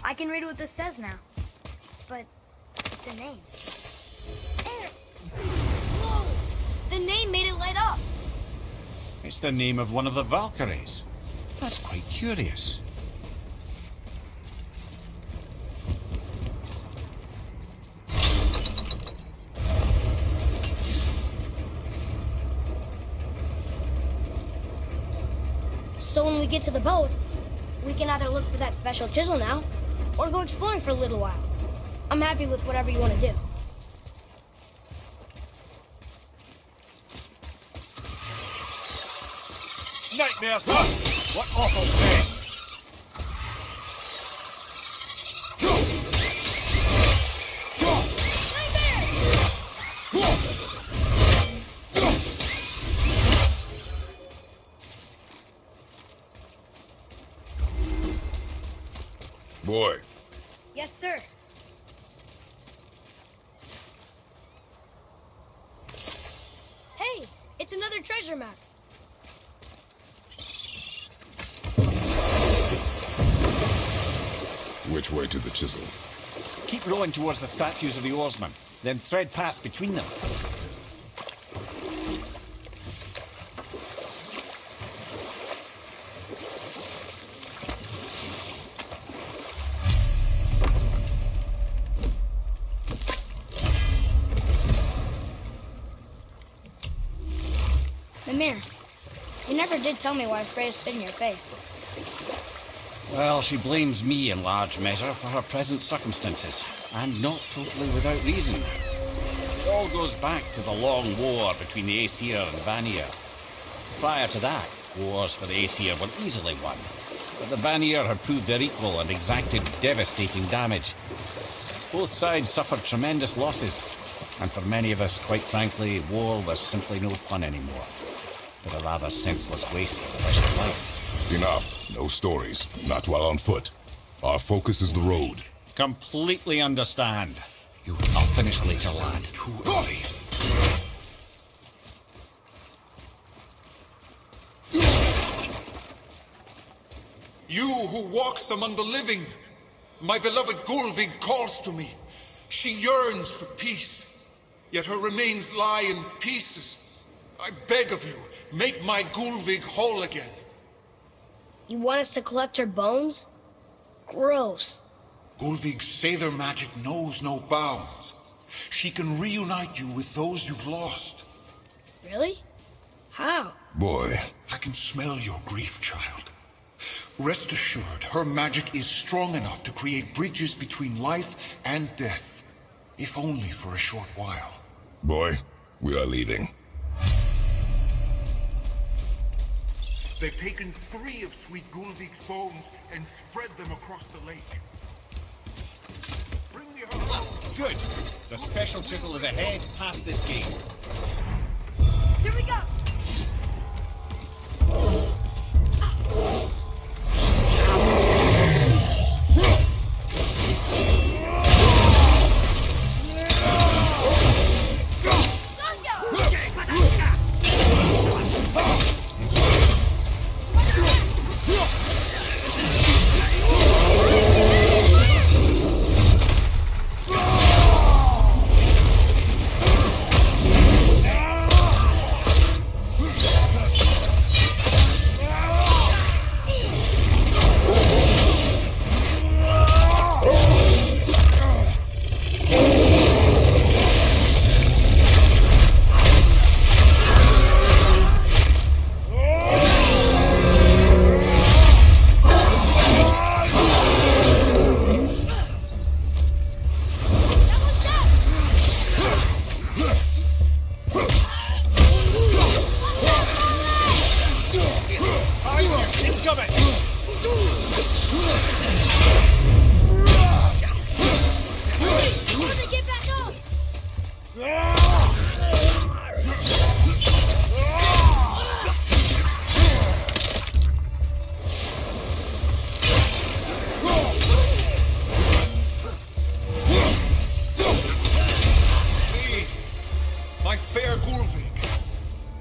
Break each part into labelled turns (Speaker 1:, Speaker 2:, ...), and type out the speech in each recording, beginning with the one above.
Speaker 1: I can read what this says now. But it's a name. Eric! Whoa! The name made it light up.
Speaker 2: It's the name of one of the Valkyries. That's quite curious.
Speaker 1: So when we get to the boat, we can either look for that special chisel now, or go exploring for a little while. I'm happy with whatever you want to do.
Speaker 2: Nightmare, sir! What awful day!
Speaker 3: Boy.
Speaker 1: Yes, sir. Hey, it's another treasure map.
Speaker 3: Which way to the chisel?
Speaker 2: Keep rowing towards the statues of the oarsmen, then thread past between them.
Speaker 1: Mimir, you never did tell me why Freya spit in your face.
Speaker 2: Well, she blames me in large measure for her present circumstances, and not totally without reason. It all goes back to the long war between the Aesir and Vanir. Prior to that, wars for the Aesir were easily won, but the Vanir had proved their equal and exacted devastating damage. Both sides suffered tremendous losses, and for many of us, quite frankly, war was simply no fun anymore, but a rather senseless waste of precious life.
Speaker 3: Enough. No stories. Not while on foot. Our focus is the road.
Speaker 2: Completely understand. I'll finish later, lad.
Speaker 3: Too early.
Speaker 4: You who walks among the living, my beloved Gulvig calls to me. She yearns for peace, yet her remains lie in pieces. I beg of you, make my Gulvig whole again.
Speaker 1: You want us to collect her bones? Gross.
Speaker 4: Gulvig's Sather magic knows no bounds. She can reunite you with those you've lost.
Speaker 1: Really? How?
Speaker 3: Boy.
Speaker 4: I can smell your grief, child. Rest assured, her magic is strong enough to create bridges between life and death, if only for a short while.
Speaker 3: Boy, we are leaving.
Speaker 4: They've taken 3 of Sweet Gulvig's bones and spread them across the lake. Bring me her bones.
Speaker 2: Good. The special chisel is ahead past this gate.
Speaker 1: Here we go!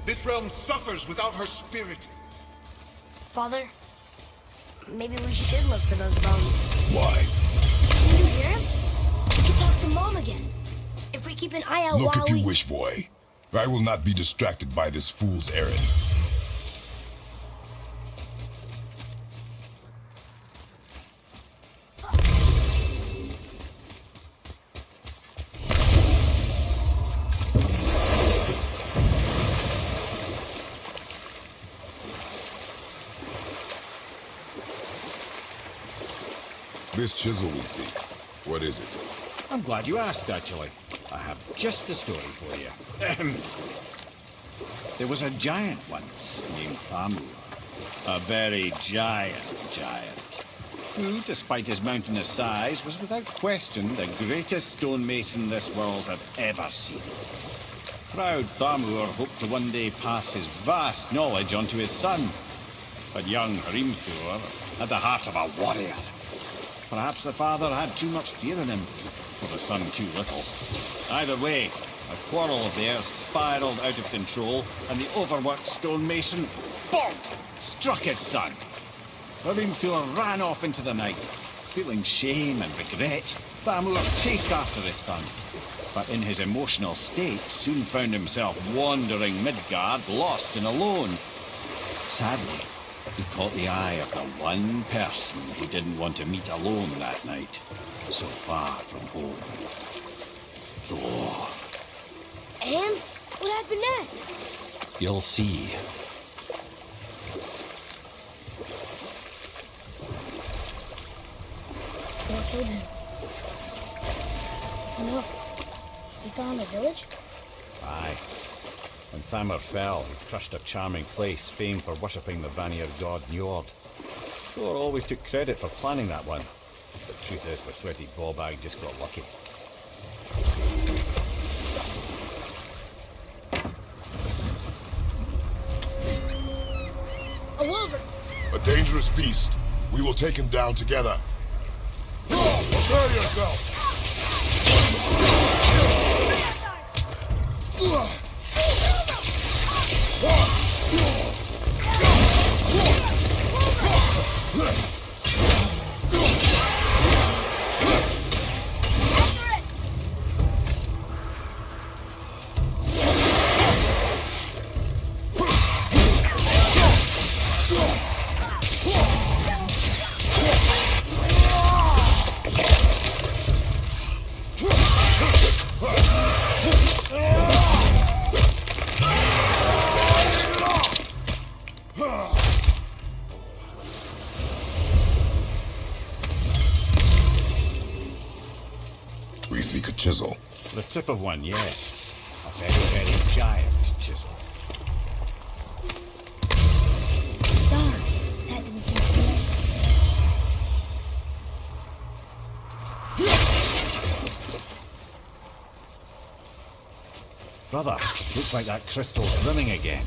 Speaker 4: This realm suffers without her spirit.
Speaker 1: Father, maybe we should look for those bones.
Speaker 3: Why?
Speaker 1: Did you hear him? We can talk to Mom again. If we keep an eye out
Speaker 3: Look
Speaker 1: while
Speaker 3: if you
Speaker 1: we...
Speaker 3: wish, boy. I will not be distracted by this fool's errand. This chisel we seek, what is it?
Speaker 2: I'm glad you asked, actually. I have just the story for you. There was a giant once named Thamur. A very giant, who, despite his mountainous size, was without question the greatest stonemason this world had ever seen. Proud Thamur hoped to one day pass his vast knowledge on to his son. But young Hrimthur had the heart of a warrior. Perhaps the father had too much fear in him, or the son too little. Either way, a quarrel of theirs spiraled out of control, and the overworked stonemason, bonk, struck his son. Hrimthur ran off into the night. Feeling shame and regret, Thamur chased after his son. But in his emotional state, soon found himself wandering Midgard, lost and alone. Sadly, he caught the eye of the one person he didn't want to meet alone that night, so far from home. Thor.
Speaker 1: And? What happened next?
Speaker 2: You'll see.
Speaker 1: Thor killed him. Oh no. He found the village?
Speaker 2: Aye. When Thamur fell, he crushed a charming place famed for worshipping the Vanir god Njord. Thor always took credit for planning that one. But truth is, the sweaty ballbag just got lucky.
Speaker 1: A wolver!
Speaker 3: A dangerous beast. We will take him down together. Prepare yourself! We seek a chisel.
Speaker 2: The tip of one, yes. A very, very giant chisel.
Speaker 1: Darn, that didn't seem smooth.
Speaker 2: Brother, looks like that crystal's running again.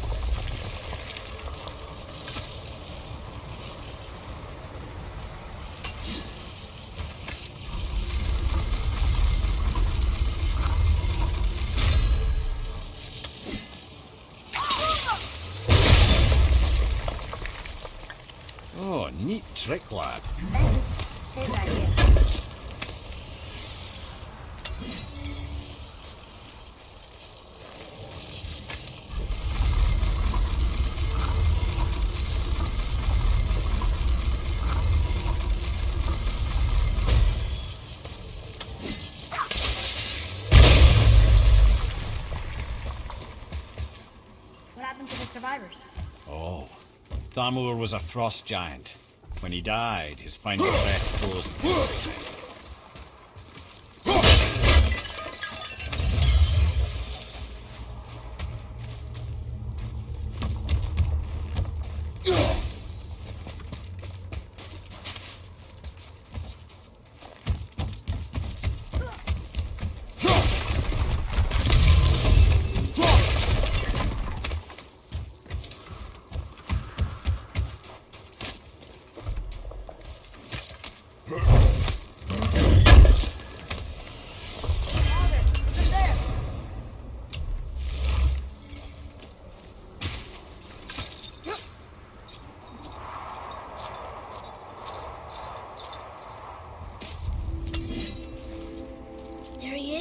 Speaker 2: Oh, neat trick, lad.
Speaker 1: Thanks. His idea.
Speaker 5: What happened to the survivors?
Speaker 2: Oh, Thamur was a frost giant. When he died, his final breath closed everything.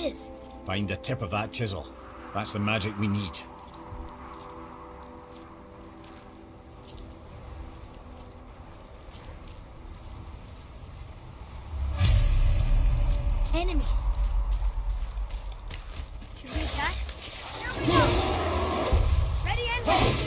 Speaker 1: is.
Speaker 2: Find the tip of that chisel. That's the magic we need.
Speaker 1: Enemies.
Speaker 5: Should we attack? Ready and go!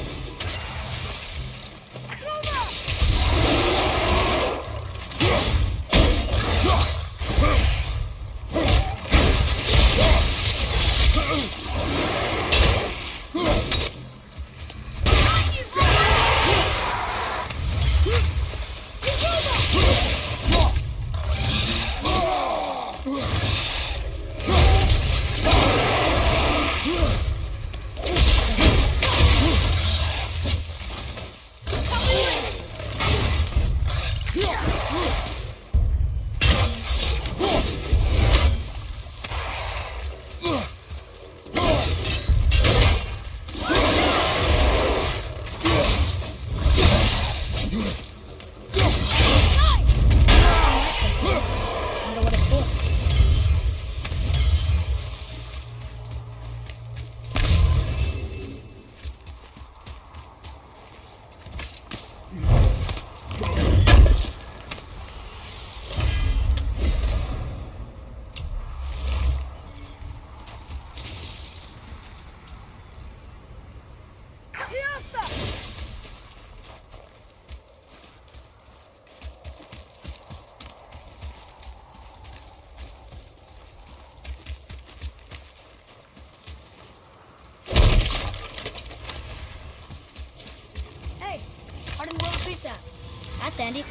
Speaker 1: That's Andy.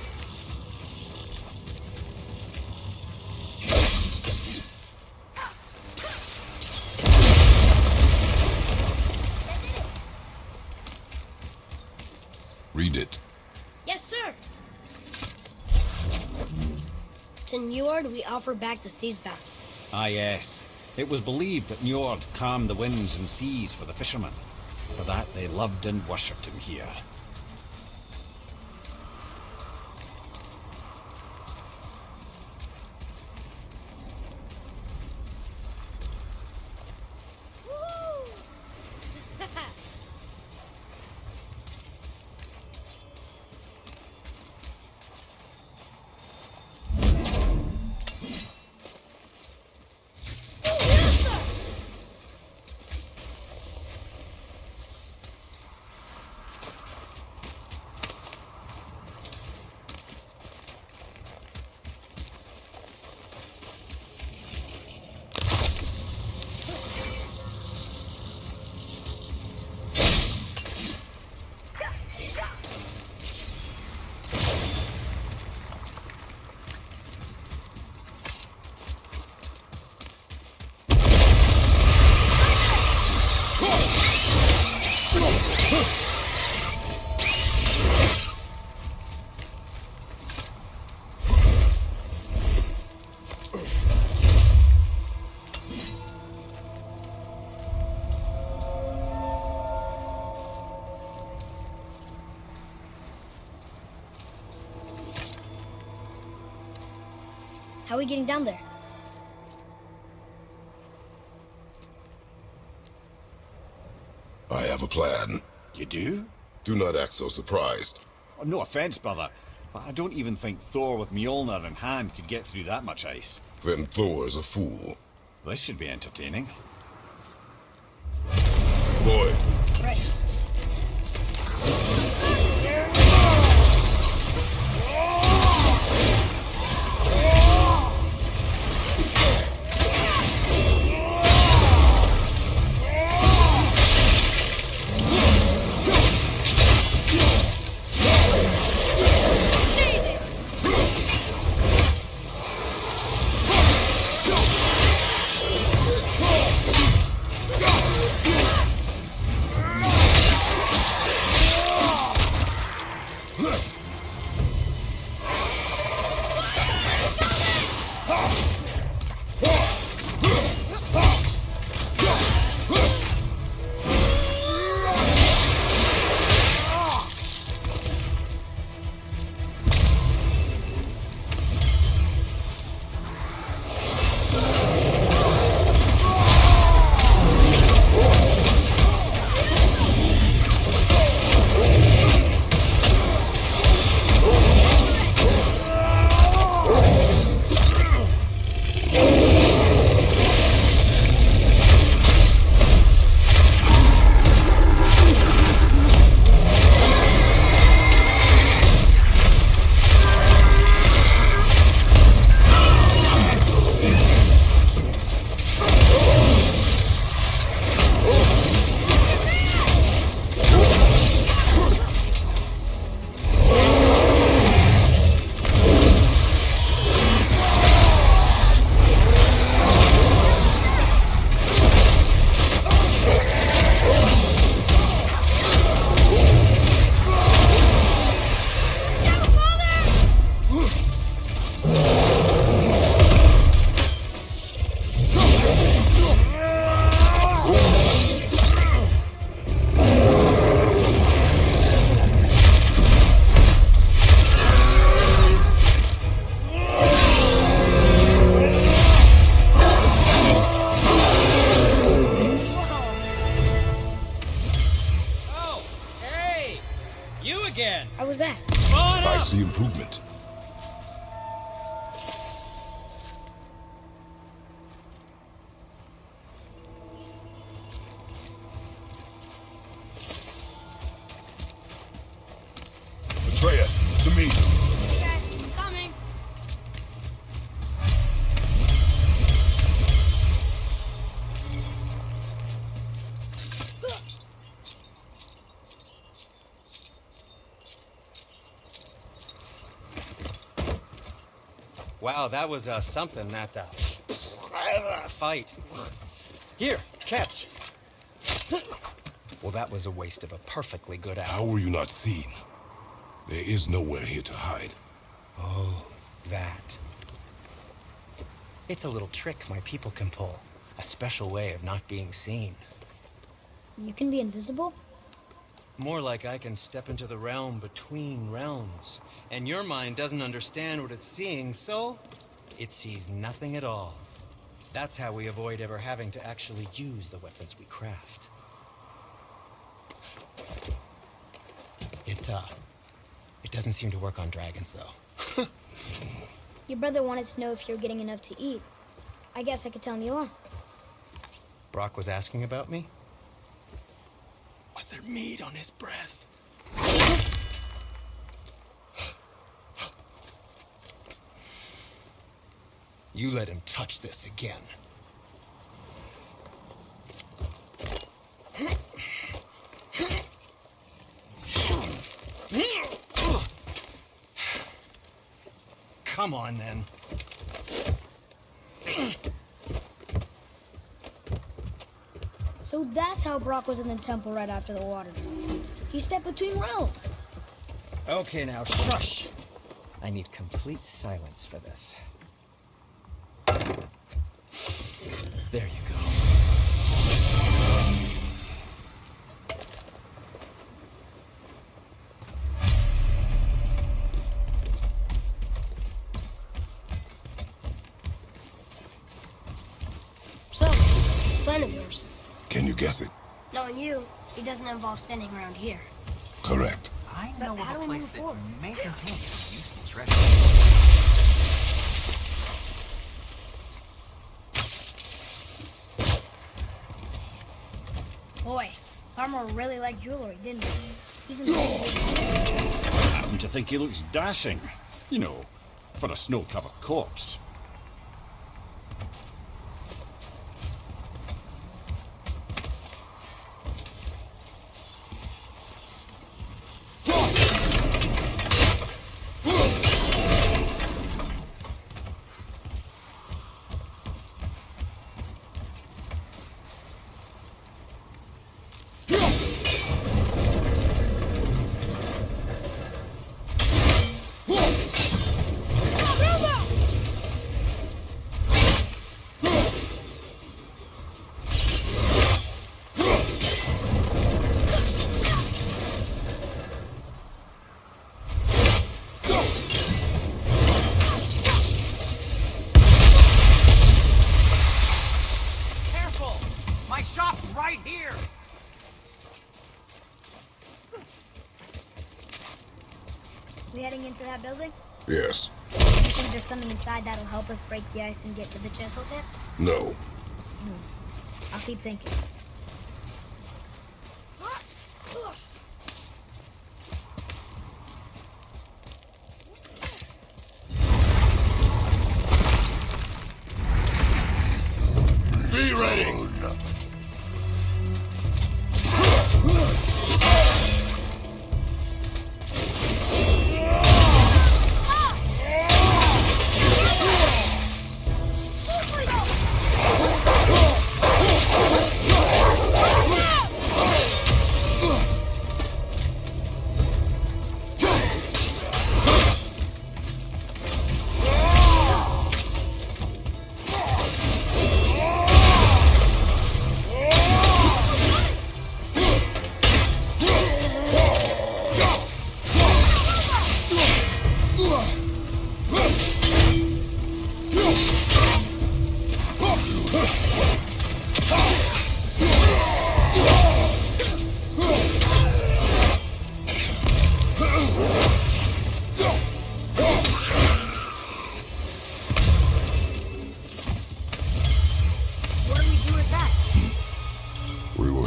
Speaker 3: Read it.
Speaker 1: Yes, sir. To Njord, we offer back the sea's bounty.
Speaker 2: Ah, yes. It was believed that Njord calmed the winds and seas for the fishermen. For that, they loved and worshipped him here.
Speaker 1: How are we getting down there?
Speaker 3: I have a plan.
Speaker 2: You do?
Speaker 3: Do not act so surprised.
Speaker 2: Oh, no offense, brother, but I don't even think Thor with Mjolnir in hand could get through that much ice.
Speaker 3: Then Thor is a fool.
Speaker 2: This should be entertaining.
Speaker 3: Boy.
Speaker 1: Right.
Speaker 3: see improvement. Atreus, to me.
Speaker 1: Okay, I'm coming.
Speaker 6: Wow, that was something, that fight. Here, catch. Well, that was a waste of a perfectly good
Speaker 3: How
Speaker 6: hour.
Speaker 3: were you not seen? There is nowhere here to hide.
Speaker 6: Oh, that. It's a little trick my people can pull. A special way of not being seen.
Speaker 1: You can be invisible?
Speaker 6: More like I can step into the realm between realms. And your mind doesn't understand what it's seeing, so it sees nothing at all. That's how we avoid ever having to actually use the weapons we craft. It doesn't seem to work on dragons, though.
Speaker 1: Your brother wanted to know if you're getting enough to eat. I guess I could tell him you are.
Speaker 6: Brock was asking about me? Was there meat on his breath? You let him touch this again. Come on, then.
Speaker 1: So that's how Brock was in the temple right after the water. He stepped between realms.
Speaker 6: Okay, now, shush. I need complete silence for this. There you go.
Speaker 1: So, this plan of yours.
Speaker 3: Can you guess it?
Speaker 5: Knowing you, it doesn't involve standing around here.
Speaker 3: Correct.
Speaker 7: I know
Speaker 5: But how
Speaker 7: of
Speaker 5: do
Speaker 7: a
Speaker 5: we
Speaker 7: place
Speaker 5: move
Speaker 7: that
Speaker 5: forward?
Speaker 7: may contain some useful treasure.
Speaker 5: Boy, Armor really liked jewelry, didn't he? Even though
Speaker 2: I happen to think he looks dashing. You know, for a snow-covered corpse.
Speaker 7: Careful! My shop's right here!
Speaker 5: we heading into that building?
Speaker 3: Yes.
Speaker 5: You think there's something inside that'll help us break the ice and get to the chisel tip?
Speaker 3: No.
Speaker 5: I'll keep thinking.
Speaker 3: Be ready!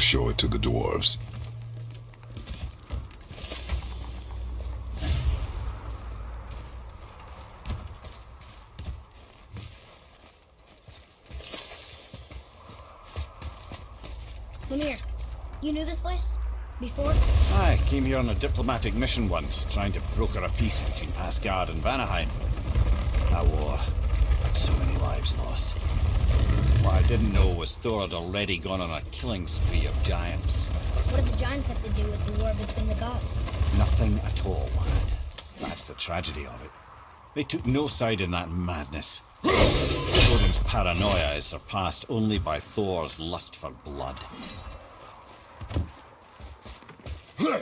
Speaker 3: will show it to the dwarves.
Speaker 1: Lemire, you knew this place? Before?
Speaker 2: I came here on a diplomatic mission once, trying to broker a peace between Asgard and Vanaheim. That war had so many lives lost. What I didn't know was Thor had already gone on a killing spree of giants.
Speaker 1: What did the giants have to do with the war between the gods?
Speaker 2: Nothing at all, lad. That's the tragedy of it. They took no side in that madness. Odin's paranoia is surpassed only by Thor's lust for blood.
Speaker 1: Huh.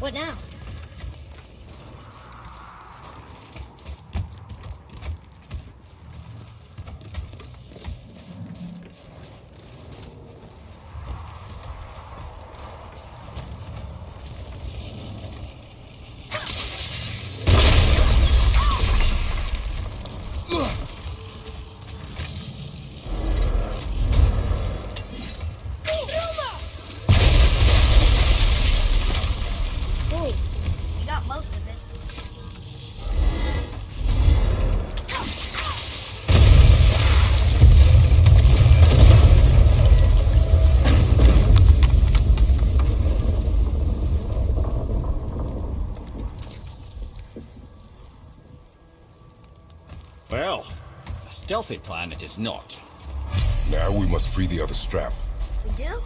Speaker 1: What now?
Speaker 2: Well, a stealthy plan it is not.
Speaker 3: Now we must free the other strap.
Speaker 5: We do?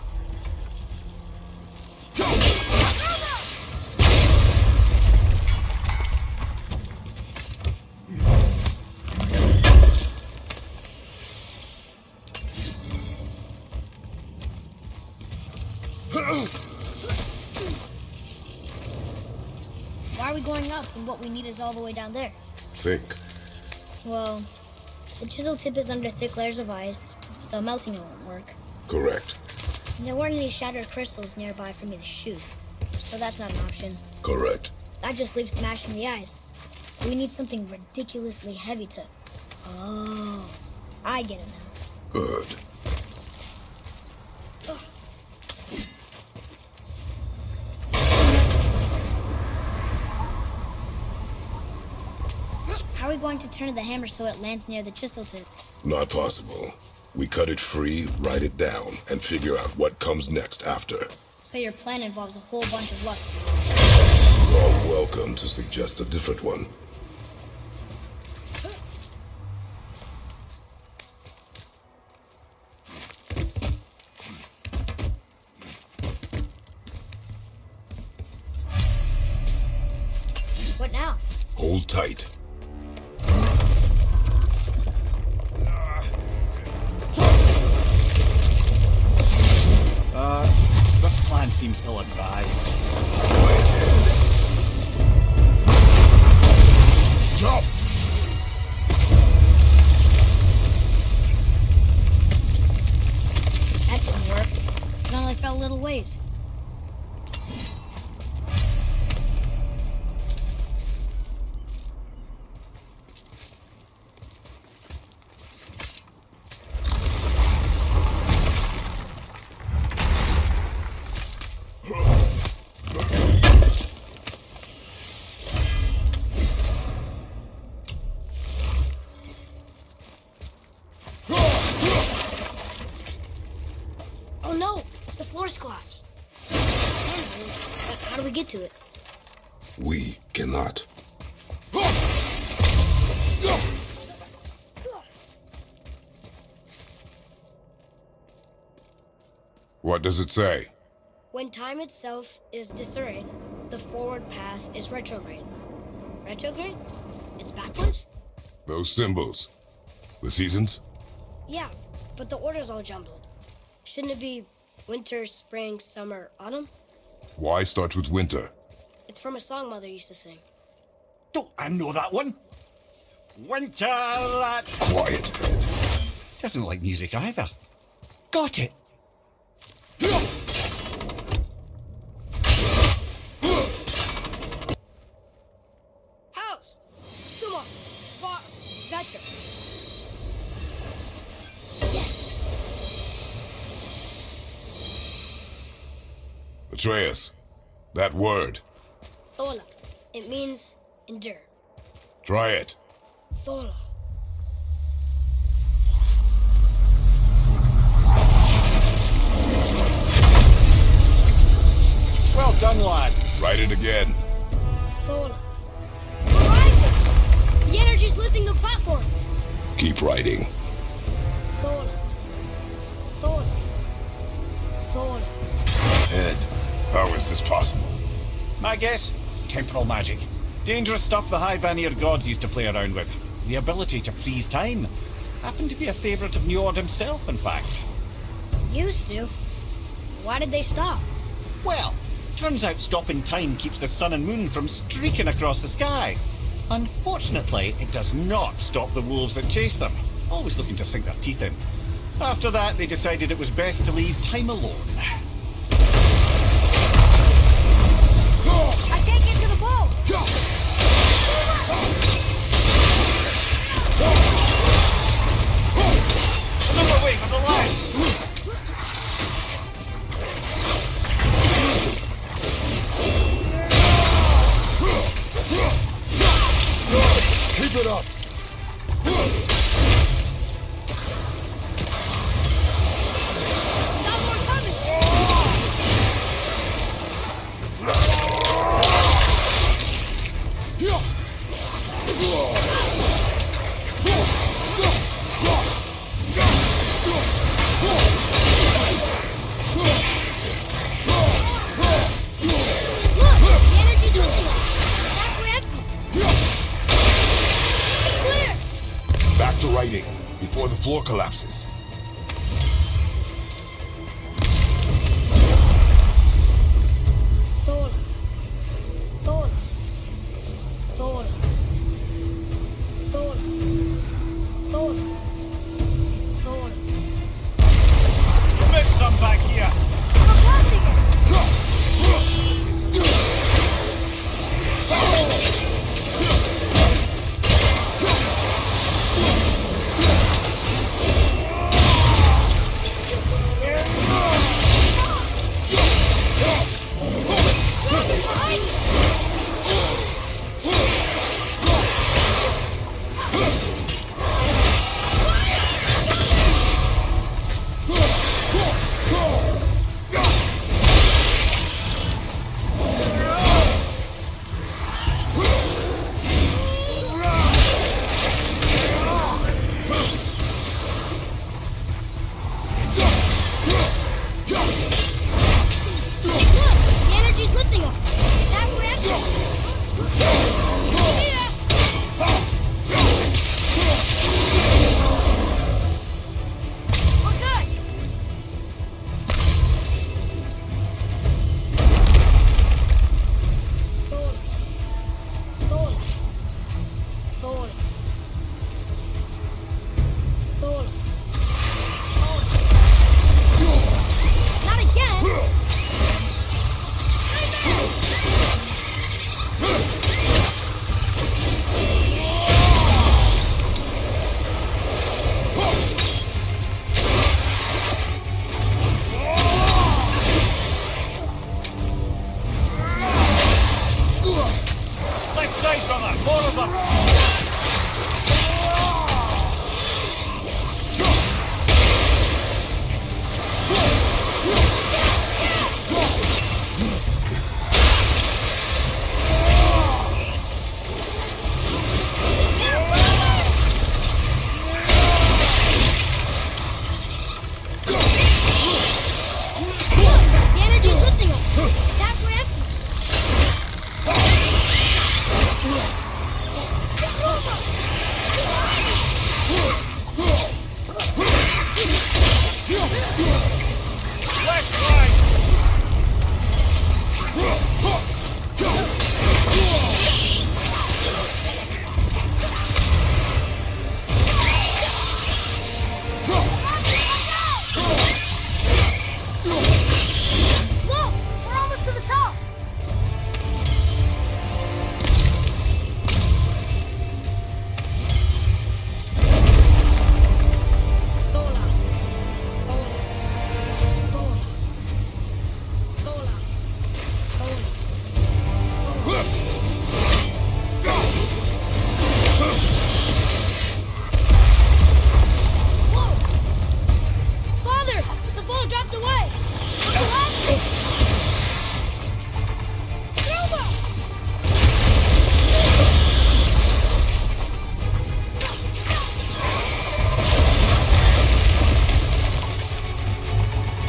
Speaker 1: Why are we going up when what we need is all the way down there?
Speaker 3: Think.
Speaker 1: Well, the chisel tip is under thick layers of ice, so melting it won't work.
Speaker 3: Correct.
Speaker 1: And there weren't any shattered crystals nearby for me to shoot, so that's not an option.
Speaker 3: Correct.
Speaker 1: That just leaves smashing the ice. We need something ridiculously heavy to... Oh, I get it now.
Speaker 3: Good.
Speaker 1: How are we going to turn the hammer so it lands near the chisel tip?
Speaker 3: Not possible. We cut it free, write it down, and figure out what comes next after.
Speaker 1: So your plan involves a whole bunch of luck.
Speaker 3: You're welcome to suggest a different one. Hold tight.
Speaker 2: This plan seems ill-advised.
Speaker 3: Right hand. Jump!
Speaker 1: That didn't work. It only fell a little ways. Oh no! The floor's collapsed. How do we get to it?
Speaker 3: We cannot. What does it say?
Speaker 1: When time itself is disarrayed, the forward path is retrograde. Retrograde? It's backwards?
Speaker 3: Those symbols. The seasons?
Speaker 1: Yeah, but the order's all jumbled. Shouldn't it be winter, spring, summer, autumn?
Speaker 3: Why start with winter?
Speaker 1: It's from a song Mother used to sing.
Speaker 2: Don't I know that one? Winter at...
Speaker 3: Quiet, head.
Speaker 2: Doesn't like music either. Got it!
Speaker 1: House! Come on! Gotcha!
Speaker 3: Atreus, that word.
Speaker 1: Thola. It means endure.
Speaker 3: Try it.
Speaker 1: Thola.
Speaker 2: Well done, lad.
Speaker 3: Write it again.
Speaker 1: Thola. We're rising! The energy's lifting the platform!
Speaker 3: Keep writing.
Speaker 1: Thola. Thola. Thola.
Speaker 3: Head, how is this possible?
Speaker 2: My guess? Temporal magic. Dangerous stuff the High Vanir gods used to play around with. The ability to freeze time. Happened to be a favourite of Njord himself, in fact.
Speaker 1: Used to. Why did they stop?
Speaker 2: Well, turns out stopping time keeps the sun and moon from streaking across the sky. Unfortunately, it does not stop the wolves that chase them, always looking to sink their teeth in. After that, they decided it was best to leave time alone.
Speaker 1: I can't get to the boat!
Speaker 2: Another way for the line!
Speaker 3: Keep it up!
Speaker 1: Got more coming! Look! The energy's lifting us! Halfway empty! It's clear!
Speaker 3: Back to writing, before the floor collapses.
Speaker 1: Thola. Thola. Thola. Thola. Thola. Thola.
Speaker 2: Missed some back here!
Speaker 1: I'm blasting it! Behind you!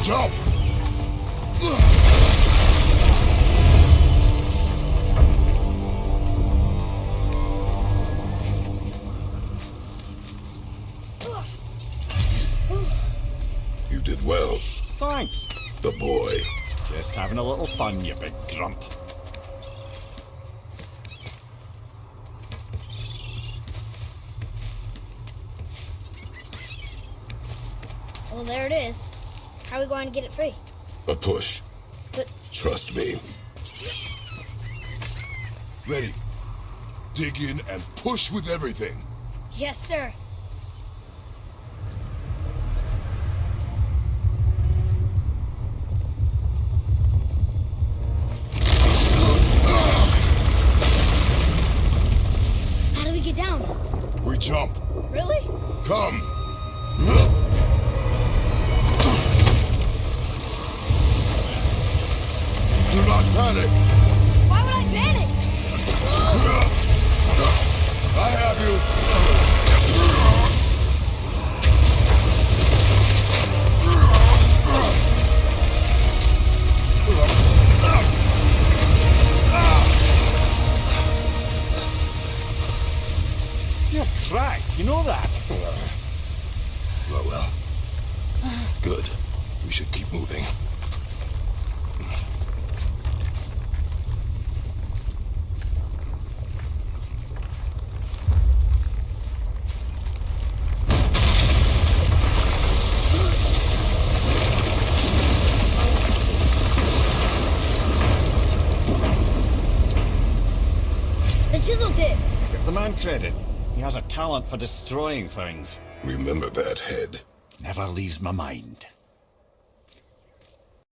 Speaker 3: Jump! You did well,
Speaker 2: Thanks.
Speaker 3: the boy.
Speaker 2: Just having a little fun, you big grump.
Speaker 1: Well, there it is. How are we going to get it free?
Speaker 3: A push.
Speaker 1: But
Speaker 3: Trust me. Ready. Dig in and push with everything.
Speaker 1: yes, sir. How do we get down?
Speaker 3: We jump.
Speaker 1: Really?
Speaker 3: Come. Do not panic.
Speaker 1: Why would I panic?
Speaker 3: I have you.
Speaker 2: You're cracked, you know that?
Speaker 3: Well. Good. We should keep moving.
Speaker 1: The chisel tip.
Speaker 2: Give the man credit. He has a talent for destroying things.
Speaker 3: Remember that head.
Speaker 2: Never leaves my mind.